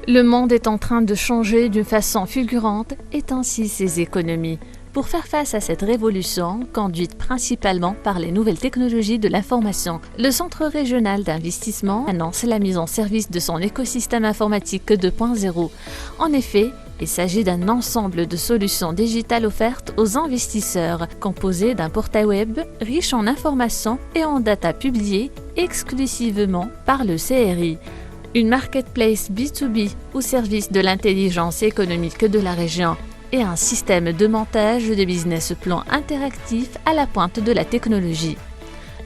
Le monde est en train de changer d'une façon fulgurante et ainsi ses économies. Pour faire face à cette révolution, conduite principalement par les nouvelles technologies de l'information, le Centre régional d'investissement annonce la mise en service de son écosystème informatique 2.0. En effet, il s'agit d'un ensemble de solutions digitales offertes aux investisseurs, composé d'un portail web riche en informations et en data publiées exclusivement par le CRI. Une marketplace B2B au service de l'intelligence économique de la région et un système de montage de business plan interactif à la pointe de la technologie.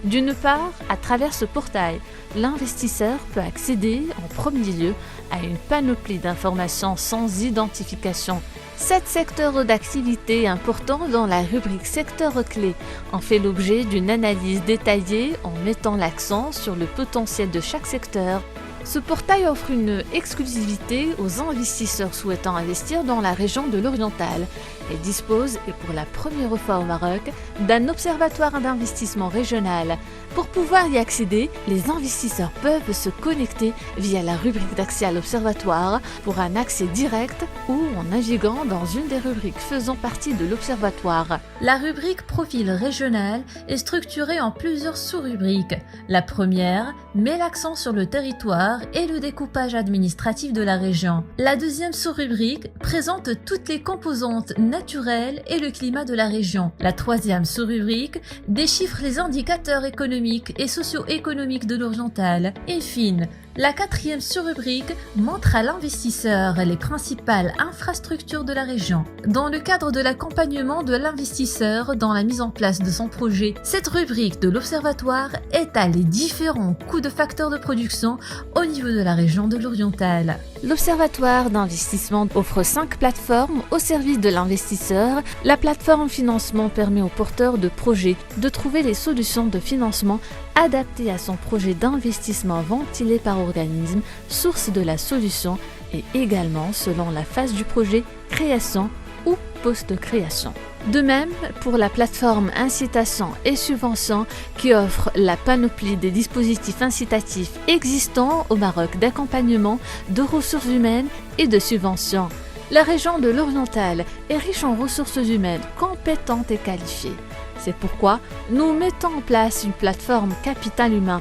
D'une part, à travers ce portail, l'investisseur peut accéder en premier lieu à une panoplie d'informations sans identification. 7 secteurs d'activité importants dans la rubrique secteurs clés ont fait l'objet d'une analyse détaillée en mettant l'accent sur le potentiel de chaque secteur. Ce portail offre une exclusivité aux investisseurs souhaitant investir dans la région de l'Oriental et dispose, et pour la première fois au Maroc, d'un observatoire d'investissement régional. Pour pouvoir y accéder, les investisseurs peuvent se connecter via la rubrique d'accès à l'observatoire pour un accès direct ou en naviguant dans une des rubriques faisant partie de l'observatoire. La rubrique Profil régional est structurée en plusieurs sous-rubriques. La première met l'accent sur le territoire et le découpage administratif de la région. La deuxième sous-rubrique présente toutes les composantes naturelles et le climat de la région. La troisième sous-rubrique déchiffre les indicateurs économiques et socio-économiques de l'Oriental. Et fine, la quatrième sous-rubrique montre à l'investisseur les principales infrastructures de la région. Dans le cadre de l'accompagnement de l'investisseur dans la mise en place de son projet, cette rubrique de l'Observatoire étale les différents coûts de facteurs de production au niveau de la région de l'Oriental. L'Observatoire d'investissement offre 5 plateformes au service de l'investisseur. La plateforme financement permet aux porteurs de projets de trouver les solutions de financement adaptées à son projet d'investissement ventilé par organisme, source de la solution, et également selon la phase du projet, création ou post-création. De même pour la plateforme incitation et subvention qui offre la panoplie des dispositifs incitatifs existants au Maroc d'accompagnement, de ressources humaines et de subventions. La région de l'Oriental est riche en ressources humaines compétentes et qualifiées. C'est pourquoi nous mettons en place une plateforme capital humain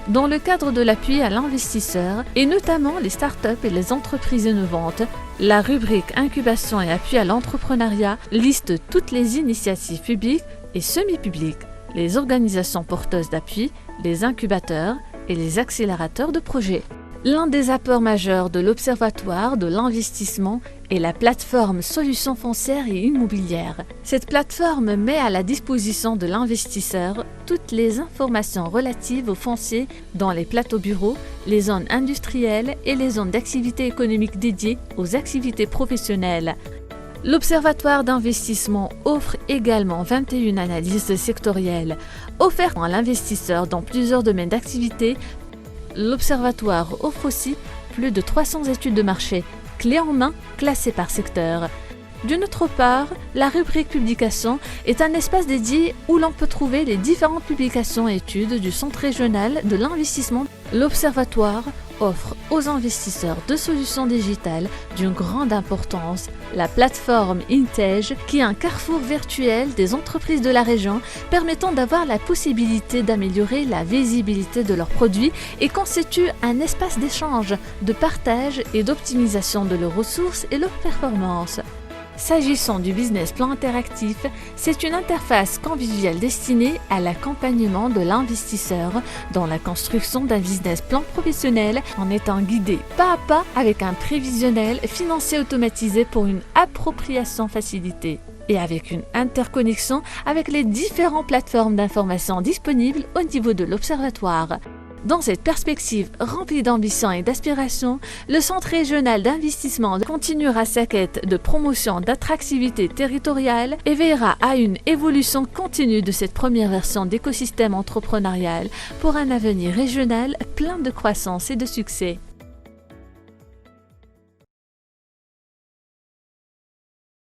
dans le cadre de l'appui à l'investisseur et notamment les startups et les entreprises innovantes. La rubrique incubation et appui à l'entrepreneuriat liste toutes les initiatives publiques et semi-publiques, les organisations porteuses d'appui, les incubateurs et les accélérateurs de projets. L'un des apports majeurs de l'Observatoire de l'investissement est la plateforme Solutions foncières et immobilières. Cette plateforme met à la disposition de l'investisseur toutes les informations relatives aux fonciers dans les plateaux bureaux, les zones industrielles et les zones d'activité économique dédiées aux activités professionnelles. L'Observatoire d'investissement offre également 21 analyses sectorielles offertes à l'investisseur dans plusieurs domaines d'activité. L'Observatoire offre aussi plus de 300 études de marché, clés en main, classées par secteur. D'une autre part, la rubrique publication est un espace dédié où l'on peut trouver les différentes publications et études du Centre régional de l'investissement. L'Observatoire offre aux investisseurs de solutions digitales d'une grande importance, la plateforme Intej, qui est un carrefour virtuel des entreprises de la région permettant d'avoir la possibilité d'améliorer la visibilité de leurs produits et constitue un espace d'échange, de partage et d'optimisation de leurs ressources et leurs performances. S'agissant du business plan interactif, c'est une interface conviviale destinée à l'accompagnement de l'investisseur dans la construction d'un business plan professionnel en étant guidé pas à pas avec un prévisionnel financier automatisé pour une appropriation facilitée et avec une interconnexion avec les différentes plateformes d'information disponibles au niveau de l'Observatoire. Dans cette perspective remplie d'ambition et d'aspiration, le Centre régional d'investissement continuera sa quête de promotion d'attractivité territoriale et veillera à une évolution continue de cette première version d'écosystème entrepreneurial pour un avenir régional plein de croissance et de succès.